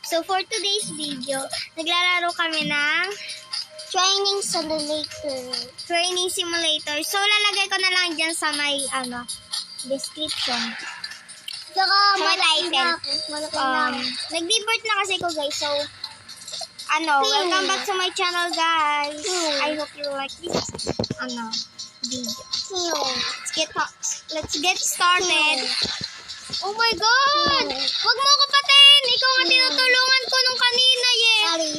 So, for today's video, naglalaro kami ng Training simulator. training simulator. So, lalagay ko na lang dyan sa may, description. Saka Sa malaki title. na ako. Malaki na ako. Nag-debut na kasi ko, guys. So, welcome back to my channel, guys. I hope you like this, video. Let's get started. Oh my God! Huwag mo ako patayin! Ikaw nga tinutulungan ko nung kanina, Sorry.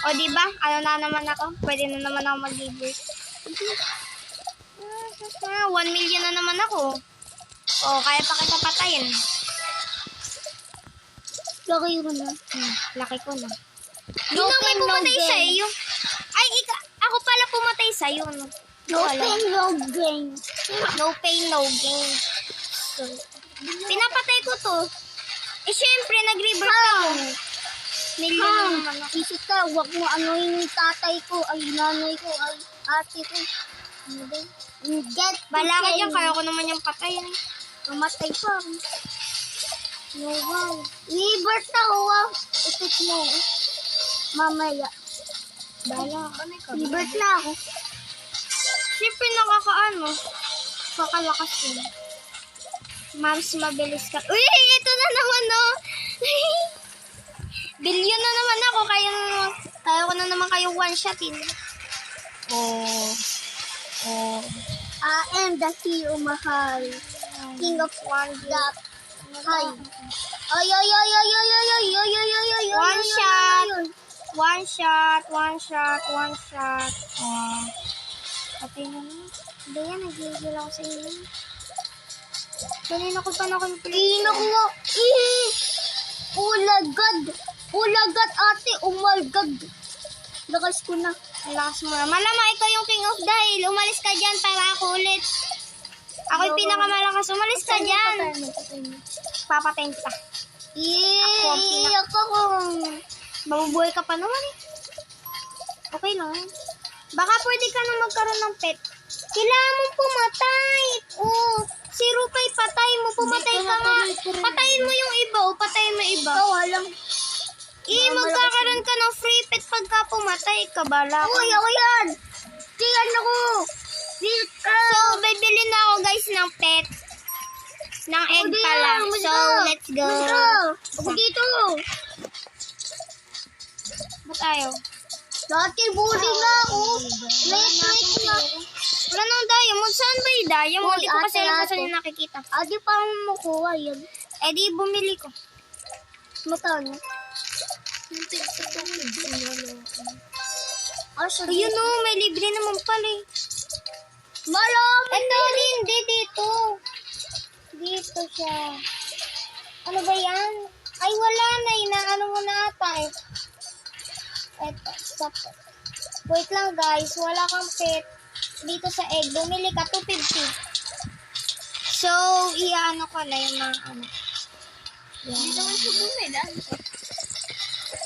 O, diba? Ano na naman ako? Pwede na naman ako mag-debut. 1 million na naman ako. O, kaya pa kita patayin. Laki mo na. Laki ko na. No Hindi na may pain, no pumatay sa gain. iyo. Ay, ako pala pumatay sa iyo. No? No pain, no gain. No pain, no gain. So, pinapatay ko to. Eh, syempre, nag-revert ako. Million na naman ako. Isip ka, huwag mo anuhin yung tatay ko, ay nanay ko, ay ate ko. Ano ba? Get Bala ka dyan, kaya ko naman yung patayin. Mamatay pa. No wow. Rebirth ako ah. Isip mo. Mamaya. Bala. Rebirth na ako. Syempre, kakalakas yun. Mams, mabilis ka. Uy, ito na naman, no? Billion na naman ako, kaya ko na naman kayo one-shotin. Oh. I am the hero mahal. King of one that. Hi. Ay. One shot. Oh. Pati na na. Hindi yan, nagigil ako sa inyo. Kanina ko pa na-complete. Inog mo. Ulagad ate. Oh my God. Lakas ko na. Lakas mo na. Malamang ikaw yung king of the hill. Umalis ka dyan para ako ulit. Ako yung pinakamalakas. Umalis ka dyan. Papatayin kita. Iyak ako. Mabubuhay ka pa naman eh. Okay lang. Baka pwede ka na magkaroon ng pet. Kailangan mong pumatay. Oh, si Rupay, patay mo. Pumatay ka nga. Patayin mo yung iba. O, patayin mo yung iba. Ikaw alam. Magkakaroon ka ng free pet pagka pumatay ka. Bala ka. Uy, ako yan. Tingnan ako. So, bibili na ako guys ng pet. Ng egg pa lang. So, let's go. Ako dito. Ba't ayaw? Dati bully nga ako. Late na. Wala nang diamond. Saan ba yung diamond? Hindi ko kasi alam kung saan yung nakikita. Adi pa makuha yan. Eh di, bumili ko. Matano? Ayun o, may libre naman pala eh. Malami. Ito, hindi dito. Dito siya. Ano ba yan? Ay, wala na eh. Naano mo na ata eh. Eto, stop. Wait lang guys, wala kang pet. Dito sa egg, bumili ka, 250. So, iyaano ko na yung mga ano. Hindi naman siya bumili.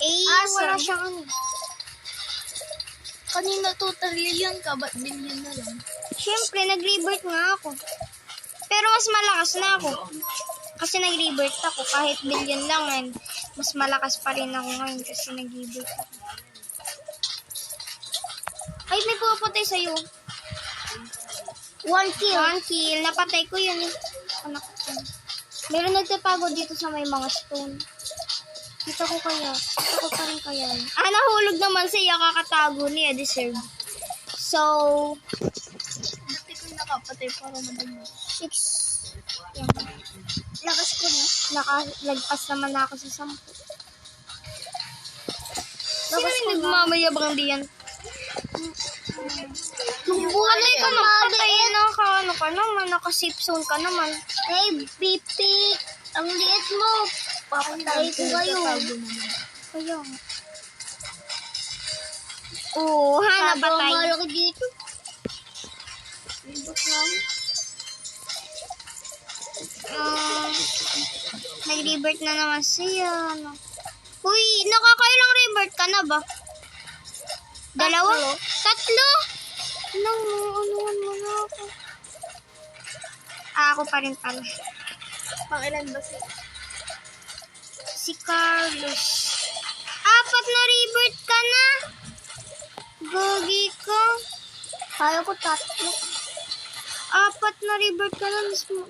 Eh, wala siyang ano. Kanina 2 trillion ka, ba't billion na lang? Siyempre, nag-rebirth nga ako. Pero mas malakas na ako. Kasi nag-rebirth ako. Kahit billion lang, mas malakas pa rin ako ngayon kasi nag-rebirth ako. Ay, may pupatay sa'yo. 1 kill. 1 kill. Napatay ko yun eh. Anak ko. Meron nagtatago dito sa may mga stone. Dito ko kaya. Dito ko pa rin kaya. Nahulog naman siya. Kakatago niya. Deserve. So, Dati ko nakapatay para madami. 6. Yan. Lakas ko na. Nakalagpas naman ako sa 10. Sino yung nagmamayabang diyan? Yung Ano bully ka magpatay na ka? Ano ka naman? Naka-safe zone ka naman. Hey, Pipi. Ang liit mo. Papatay ko kayo. Kaya nga. Oo, napatay. Malaki dito. Nag-revert na naman siya. Ano. Uy, nakakailang revert ka na ba? Dalawa? Tatlo? Anuhan mo na ako. Ako pa rin pala. Pang ilan ba siya? Si Carlos. 4 na rebirth ka na. Gogi ko. Kaya ko 3. 4 na rebirth ka na.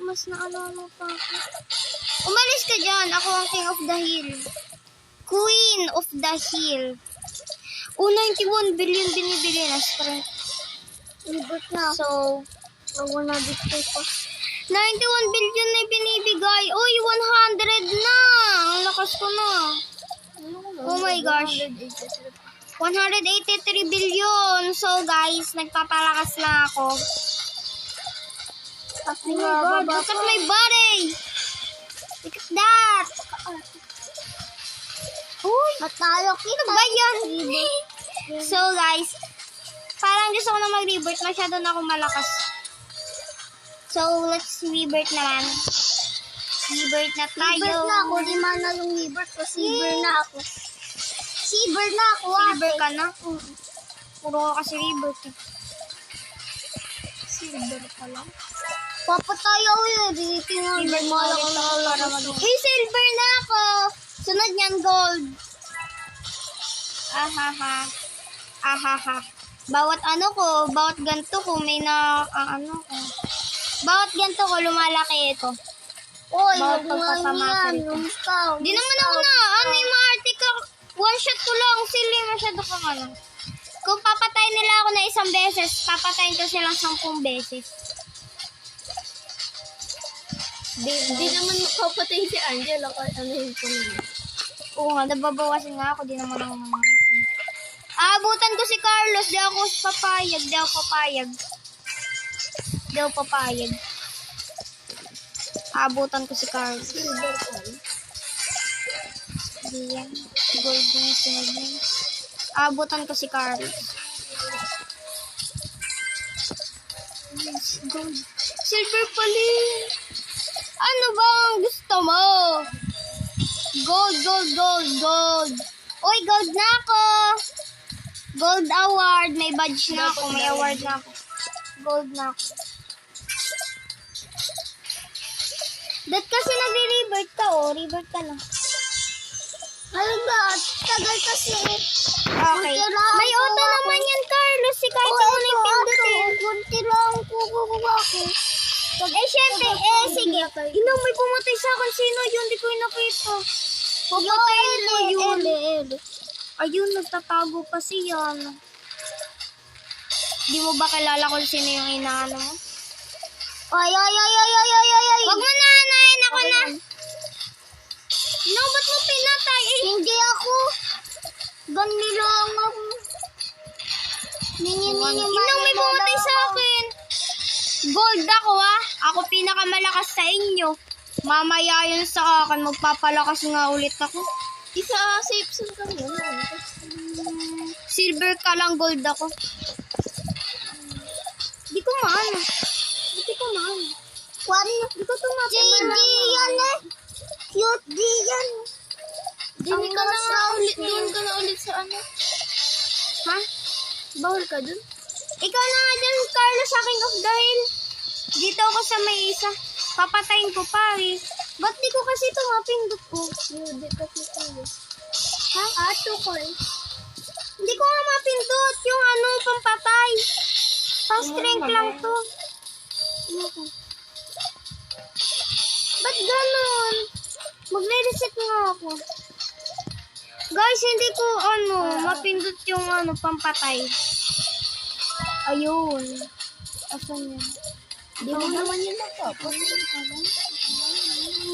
Mas naalala pa ako. Umalis ka dyan. Ako ang King of the Hill. Queen of the Hill. 91 billion binibili na strength. Rebirth na ako. So, Ako na dito pa. 91 billion na binibigay. Uy, 100 na. Ang lakas ko na. Oh my gosh. 183 billion. So, guys, nagpapalakas na ako. Oh my God, look at my body. Look at that. Uy, Matalo kita. ano ba yan? So, guys, parang gusto ko na mag-rebirth. Masyado na ako malakas. So, let's rebirth naman. Rebirth na tayo. Rebirth na ako. Di man na yung rebirth ko. Silver na ako. Silver na ako. Silver ka na? Puro ka kasi rebirth eh. Silver ka lang. Papatay ako yun. Dito nga. Silver Di na malaki ulit na ako para ako. mag- Hey, silver na ako! Sunod niyan, gold. Ahaha. Ahaha. Bawat bawat ganto ko, may na, bawat ganto ko, lumalaki ito. Oy, Bawat huwag nga pagpasama ko yan. rito. Lumitaw. Di naman ako na, yung maarte ka, one shot ko lang, sili, masyado ka nga lang. Kung papatayin nila ako na isang beses, papatayin ko silang 10 beses. Di naman makapatay si Angela. Ano yun po nila? Oo nga, nababawasan nga ako, di naman ako mamamakan. Aabutan ko si Carlos, di ako papayag, di ako papayag. Di ako papayag. Aabutan ko si Carlos. Silver ka. Di yan. Gold yung sunod niya. Aabutan ko si Carlos. Gold. Silver pala. Ano ba ang gusto mo? Gold, gold, gold, gold. Uy, gold na ako. Gold award. May badge na ako. May award na ako. Gold na ako. Ba't kasi nagre-revert ka, oh? Revert ka na. Ano ba? Tagal kasi. Okay. May auto naman yan, Carlos. Si kahit ako na yung pindutin. Kunti lang kukuha ko. Syempre, sige. Inang may pumatay sa akin. Sino yun? Di ko yung nakita. Papatayin mo yun. Ayun, nagtatago pa siya. Di mo ba kilala kung sino yung inaano mo? Ay. Wag mo na, anayin ako na. No, ba't mo pinatay? Hindi ako. Ganni lang ako. Inang may pumatay sa akin. Gold ako, ha? Ako pinakamalakas sa inyo. Mamaya yun sa akin, magpapalakas nga ulit ako. Isa safe zone ka muna. Silver ka lang, gold ako. Di ko maano. Di ko tumapin. Yan eh. Cute di yan. Doon ka na ulit sa ano. Ha? Bawal ka dun? Ikaw na nga dyan, Carlos, sa King of the Hill. Dito ako sa may isa. Papatayin ko pa eh. Ba't di ko kasi ito mapindot ko? Hindi kasi tayo. Ha? Ato ko eh. Hindi ko nga mapindot yung pampatay. Pang-strength lang to. Ba't ganon? Magre-reset nga ako. Guys, hindi ko mapindot yung pampatay. Ayun. Asan yan? Di mo naman yun matapos.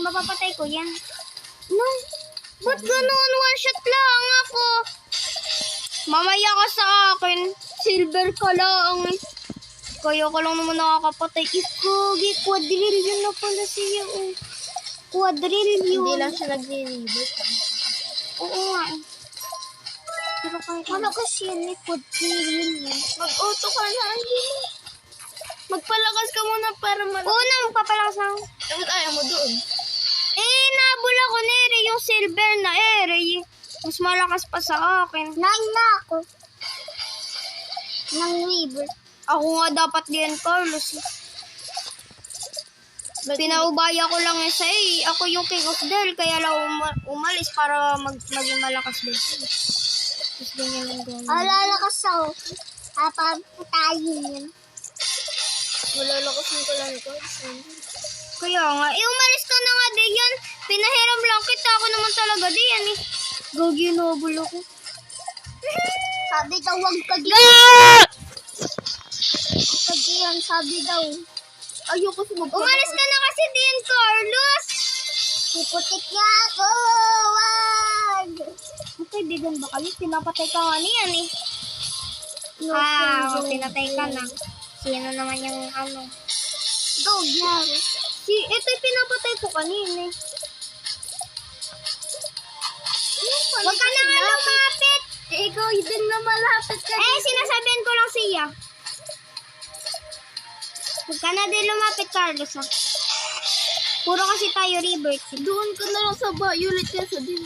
Mapapatay ko yan. No. Ba't ganon? One shot lang ako. Mamaya ka sa akin. Silver ka lang. Kaya ka lang naman nakakapatay. Ikugi, quadrillion na pala siya. Oh. Quadrillion. Hindi lang siya nag-reboot. Oo nga. Pero kahit Ano kasi yan eh, quadrillion yan. Mag-auto ka na, hindi mo. Magpalakas ka muna para Una, magpapalakas ako. Dapat ayaw mo doon. Nabula ko na yung silver na Mas malakas pa sa akin. 9 na ako. Nang river. Ako nga dapat din, Carlos. Pinaubaya ko lang sa ako yung king of the hill, kaya lang umalis para maging malakas din. Tapos ganyan lang gawin. Lalakas ako. Papatayin yun. Malalakasin ko lang ito. Kaya nga, umalis ka na nga din yan. Pinahiram lang kita, ako naman talaga din yan eh. Gagi, nabul ako. Sabi daw, wag ka di. Wag ka diyan, sabi daw. Ayoko sumugod. Umalis ka na kasi din, Carlos. Puputik niya ako. Wag. Kaibigan ba kami? Pinapatay ka nga niyan eh. Pinatay ka na. Sino naman yung ano? Go, yeah. Ito yung pinapatay ko kanina eh. Huwag ka na nga lumapit. Ikaw din na malapit ka. Sinasabihan ko lang siya. Huwag ka na din lumapit, Carlos ha. Puro kasi tayo rebirth. Doon ka na lang sa violet kasi din.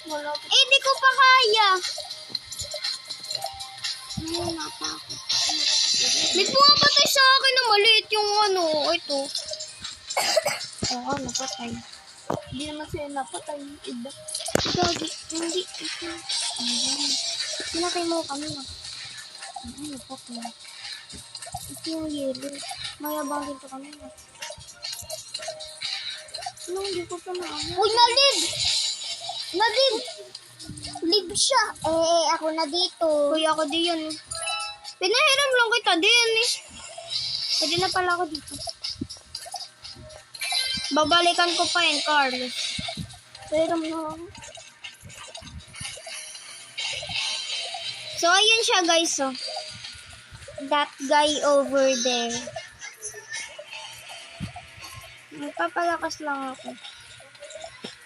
Malapit. Di ko pa kaya. Wala pa ako. May pumapatay sa akin na maliit yung ano. Ito. Oo, napatay. Hindi naman sila napatay yung iba. Gagi, hindi. Pinatay mo kami na. Napatay. Ito yung yellow. Mayabang din to kami na. Hindi ko pa na. Uy, nalib! Nalib! Lib siya. Ako na dito. Kuya ako din yun. Pinahiram lang kita din eh. Pwede na pala ako dito. Babalikan ko pa yun, Carlos. Pero mo. So, ayun siya guys, oh. That guy over there. Magpapalakas lang ako.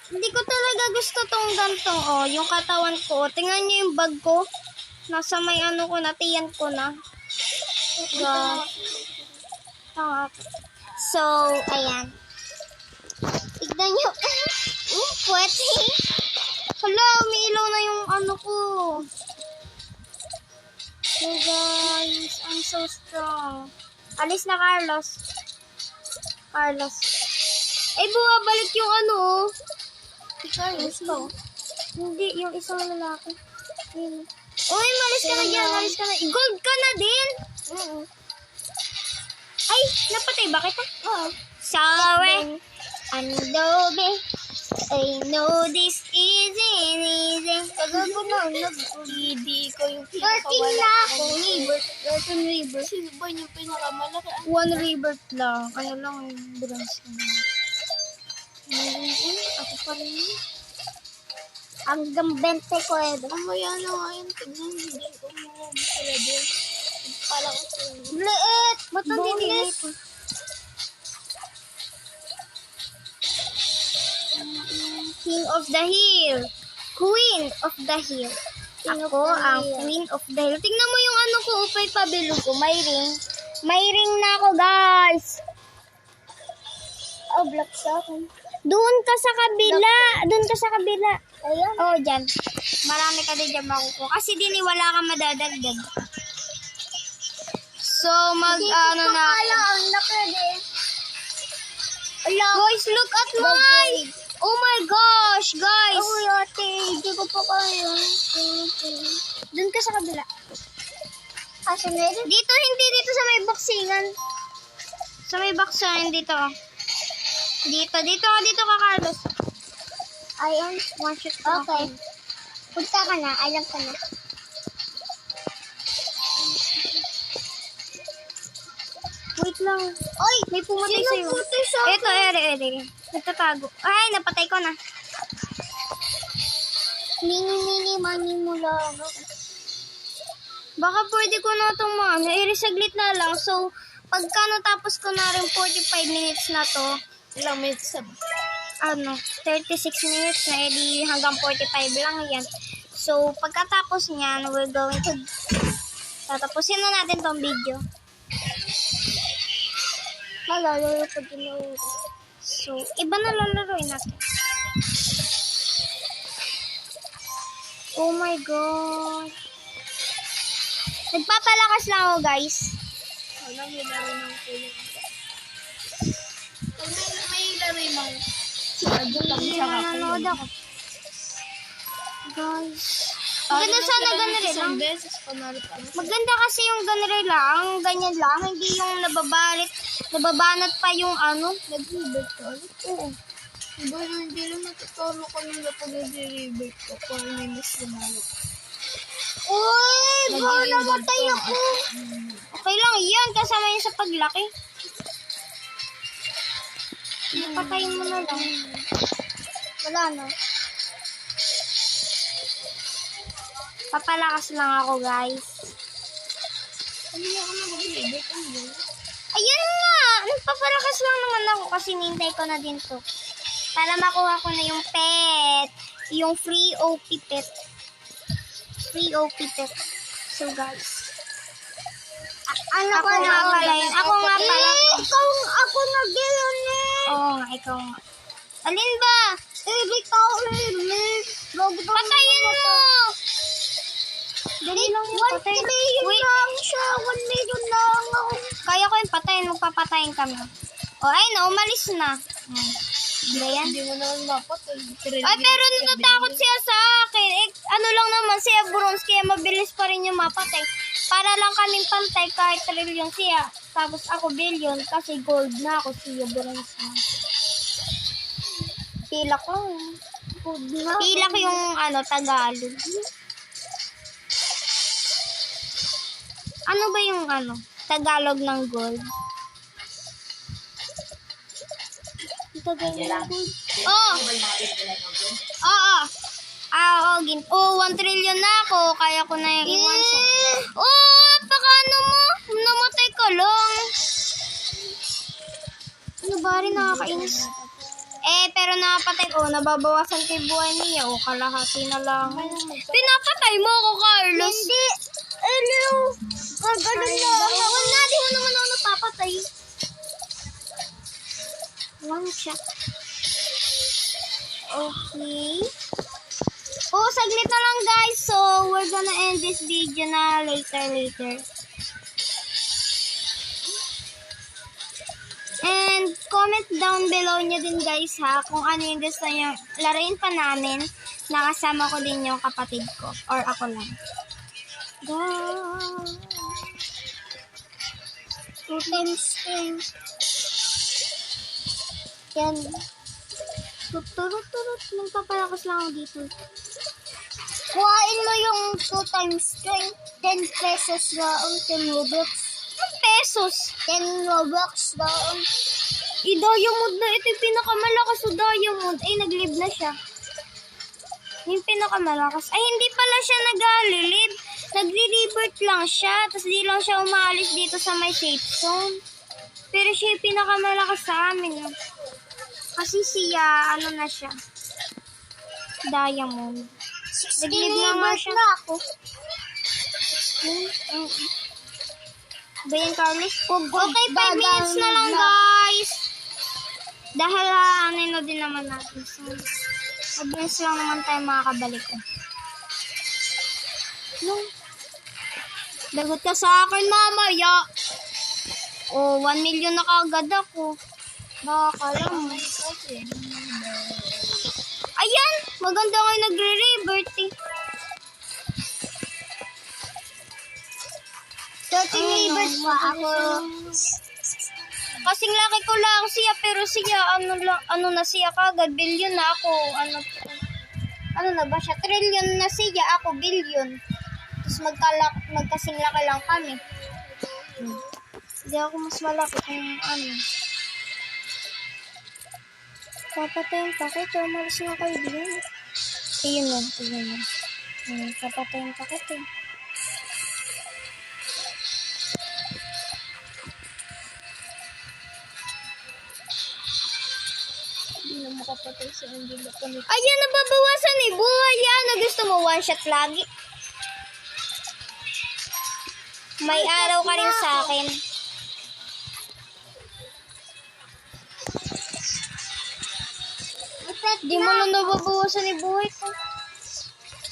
Hindi ko talaga gusto tong gantong, oh. Yung katawan ko. Tingnan niyo yung bag ko. Nasa may ano ko na, tiyan ko na. So, ayan. Tignan nyo. Pwede. Hala, umiilaw na yung ano ko. So guys, I'm so strong. Alis na, Carlos. Carlos. Bumabalik yung ano, oh. Si Carlos ko. Hindi, yung isang lalaki. Yun. Uy, malis ka na dyan. Malis ka na. Gold ka na din. Ay, napatay ba kita? Oo. Sorry. Andobe. I know this isn't easy. Tagal ko na. Hindi ko yung 13 na ako. Rebirth. 13 rebirth. Sino ba yung pinakamalaki? One rebirth lang. Ano lang yung bronze ko. Ako pa rin. Hanggang 20 ko eh. Mamaya na nga yun. Tignan, hindi ko mga sila din. Pala ko sila. Liit! Ba't nandinig? King of the Hill. Queen of the Hill. Ako ang Queen of the Hill. Tingnan mo yung ano ko, upay pabilo ko. May ring. May ring na ako, guys. Oh, black sa akin. Doon ka sa kabila. Doon ka sa kabila. Ayan. Oh, dyan. Marami ka din dyan makukuha. Kasi din wala kang madadagdag. So, ano na ako. Ang nakede. Guys, look at my... Oh my gosh, guys. Oh, ate. Hindi ko pa kaya. Doon ka sa kabila. Asa na yun? Dito, hindi dito sa may boxingan. Sa may boxingan, dito. Dito ka, Carlos. Ayan. One shot. Okay. Punta ka na. Alam ka na. Wait lang. Oy! May pumatay Sino sa'yo. putay sa akin? Ito, ere. Nagtatago. Ay, napatay ko na. Mini money mo lang. Baka pwede ko na itong saglit na lang. So, pagka natapos ko na rin 45 minutes na to, Ilang minutes sa 36 minutes na, edi hanggang 45 lang yan. So, pagkatapos niyan, we're going to tatapusin na natin tong video. Malalaro ko din ako. So, iba na lalaroin natin. Oh my God. Nagpapalakas lang ako, guys. Alam mo na rin ang kulang. Raymond. Sigado lang siya Nanonood ako. Guys. Maganda sana ganun lang. Beses pa narutan. Maganda kasi yung ganun lang, ganyan lang. Hindi yung nababanat pa yung ano. Nag-rebate ka ulit? Oo. Diba hindi lang natuturo ko nung napag nag-rebate ko. Para minus lumalo. Uy, bro, Naging namatay ganito. ako. Okay lang yan, kasama yun sa paglaki. Napatayin mo na lang. Wala na. Papalakas lang ako, guys. Ano na ako nag-rebate? Ano ba? Ayun nga! Nagpapalakas lang naman ako kasi nintay ko na din to. Para makuha ko na yung pet. Yung free OP pet. Free OP pet. So, guys. Ano Ako ko na nga pala ulit. yun. Ako nga pala. Ako nag-ilan eh. Oo nga, ikaw nga. Alin ba? Ikaw eh. Patayin mo! Dali lang yung patayin. 1 million Wait, lang siya. 1 million lang ako. kaya ko yung patayin. Magpapatayin kami. O, ayun na. Umalis na. Ba yan? Hindi mo naman mapatay. Ay, pero natatakot siya sa akin. Eh, ano lang naman, siya bronze, kaya mabilis pa rin yung mapatay. Para lang kaming pantay kahit trillion siya. Tapos ako billion kasi gold na ako, siya bronze na. Pilak ko. Pilak yung ano, Tagalog. Ano ba yung ano, Tagalog ng gold? Tagalog ng gold. Oh! Oo. Oo, 1 trillion na ako. Kaya ko na yung iwan siya. Oh, pakano mo? Namatay ka lang. Ano ba rin nakakainis? Pero napatay ko. Nababawasan kay buhay niya. Kalahati na lang. Pinapatay mo ako, Carlos. Hindi. Hello. Ganun na. Wala, di mo naman ako napapatay. One shot. Okay. Oh, saglit na lang guys. So, we're gonna end this video na later. And comment down below nyo din guys ha, kung ano yung gusto nyo laruin pa namin. Nakasama ko din yung kapatid ko. Or ako lang. Go! 2 times 10. Yan. Turut. Magpapalakas lang ako dito. Kuhain mo yung 2 times 10 pesos doon. 10 Robux. Pesos. 10 Robux doon. Diamond na. Ito yung pinakamalakas o diamond. Ay, nag-live na siya. Yung pinakamalakas. Ay, hindi pala siya nag-live. Nagre-revert lang siya. Tapos di lang siya umaalis dito sa may safe zone. Pero siya yung pinakamalakas sa amin. Kasi siya, ano na siya. Diamond. Nag-live na nga siya. na ako. Ba yan, Carlos? Okay, 5 Dadaan minutes na lang, na. guys. Dahil ano na din naman natin. So, 5 minutes lang naman tayo makakabalik. No. Lagot ka sa akin, mamaya. 1 million na kaagad ako. Nakakalam. Ayan! Maganda kayo nagre-revert eh. 30 Robux pa ako. Kasing laki ko lang siya, pero siya, ano na siya kagad, billion na ako, ano na ba siya, trillion na siya, ako billion. Tapos magkasing laki lang kami. Hindi ako mas malaki kung ano. Papatayin pa kita, umalis na kayo din. Ayun na. Papatayin pa kita. Hindi na makapatay sa Angela kami. Ayan, nababawasan eh. Buhay yan. Gusto mo one shot lagi? May araw ka rin sa akin. Di mo lang nababawasan eh buhay ko.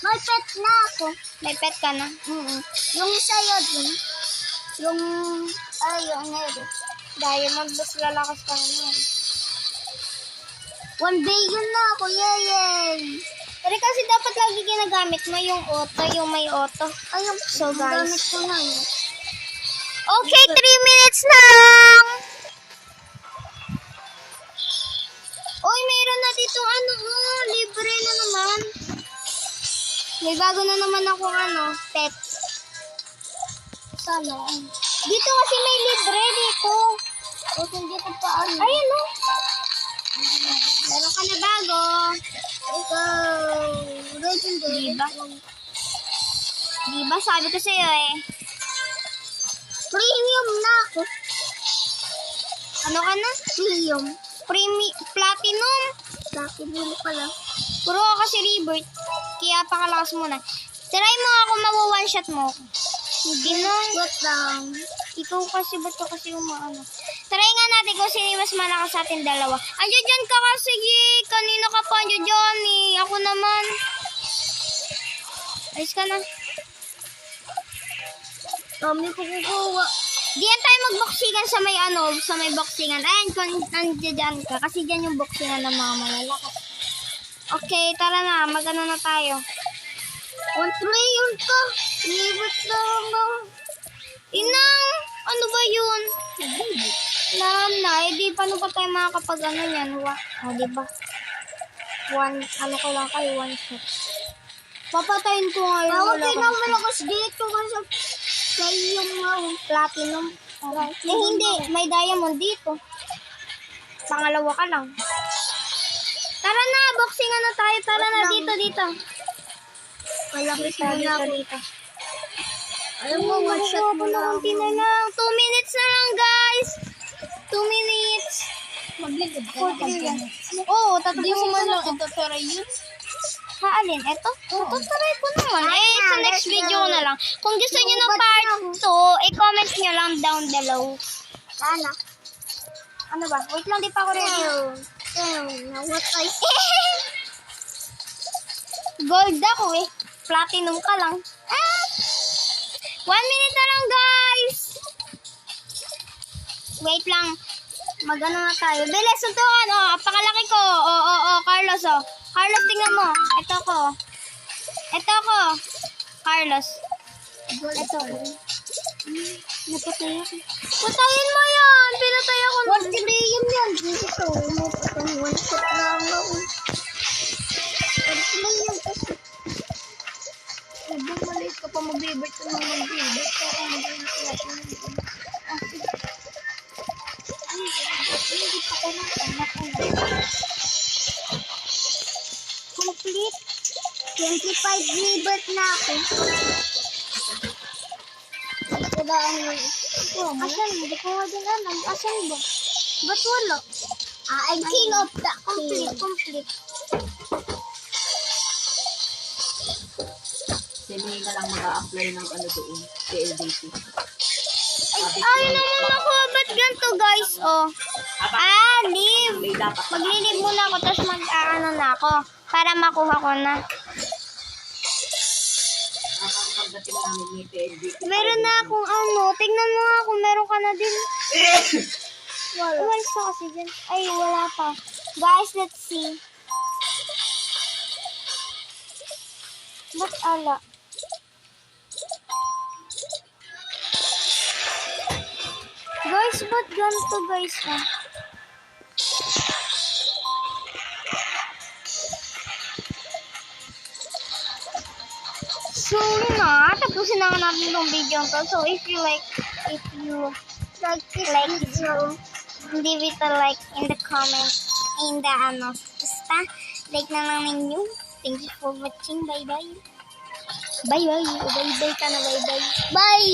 May pet na ako. May pet ka na? Yung sa'yo dun. Yung, yung nero. Diamond, bus lalakas ka naman. 1 billion na ako, yay! Pero kasi dapat lagi ginagamit mo yung auto, yung may auto. Ayun, So, guys. gamit ko na yun. Okay, 3 minutes na lang. Uy, mayroon na dito libre na naman. May bago na naman akong pet. Sana. Dito kasi may libre dito. O, dito pa ano. Ayun o. Meron ka na bago. Ikaw. Legendary. Diba? Diba? Sabi ko sa'yo eh. Premium na ako. Ano ka na? Premium. Platinum. Platinum pala. Puro ka kasi rebirth. Kaya pakalakas mo na. Try mo ako one shot mo. Hindi no. What lang? Ikaw kasi, ba't ka kasi umaano? Try nga natin kung sino yung mas malakas sa atin dalawa. Andiyan dyan ka kasi, kanina ka pa andiyan dyan eh. Ako naman. Ayos ka na. Dami ko kukuha. Diyan tayo magboxingan sa may boxingan. Ayan, kung nandiyan ka. Kasi dyan yung boxingan ng mga malalakas. Okay, tara na. Mag-ano na tayo. 1 trillion ka. Libot lang ako. Inang, ano ba yun? Na, di paano pa tayo makakapag yan? Diba? Ko lang kayo, 1 shot. Papatayin ko nga yung Bakit na malakas dito kasi sa iyong platinum. Hindi, may diamond dito. Pangalawa ka lang. Tara na, boxingan na tayo. Tara na, dito. malaki Dito, na ako. dito. Alam mo, 1 shot mo na ako. na lang. 2 minutes na lang, guys. 2 minutes. Magligod ka For na 3 dyan. Oo, tatlo Hindi mo kasi man ito. lang ito try yun. Alin? Ito? Ito, try ko naman. Sa next video na lang. Kung gusto nyo ng Ba't part na 2, i-comment nyo lang down below. Sana. Ano ba? Wait lang, di pa ako ready. What I Gold ako eh. Platinum ka lang. 1 minute na lang, guys. Wait lang. Magano na tayo. Bilis, suntukan. Pakalaki ko. Carlos, Carlos, tingnan mo. Ito ko. Carlos. Ito ko. Napatay ako. Patayin mo yan. Pinatay ako. 1 trillion yan. Dito. Umupatang 1 shot lang ako. 1 trillion kasi. Bumalik ka pa mag-revert ka nang mag-revert. Para hindi na sila pinag-revert. Hindi pa ko anak ko. Complete. 25 libert na ako. Wala ang Asan? Hindi ko nga din alam. Asan ba? Ba't wala? I'm king of the Complete. Sili na lang mag-a-apply ng doon, PLDT. Ay naman ako. Ba't ganito, guys? Leave. May dapat Maglilib muna ako, tapos mag-aano na ako. Para makuha ko na. nakakapagdating namin ni PLDT. Meron na akong tingnan mo nga kung meron ka na din. Umalis ka kasi dyan. Ay, wala pa. Guys, let's see. Ba't ala? Guys, ba't ganito guys So, yun na. Tapusin na nga natin itong video to. So, if you like this video, leave it a like in the comments. Basta, like na lang ninyo. Thank you for watching. Bye-bye. Bye-bye. Bye-bye ka na. Bye-bye. Bye!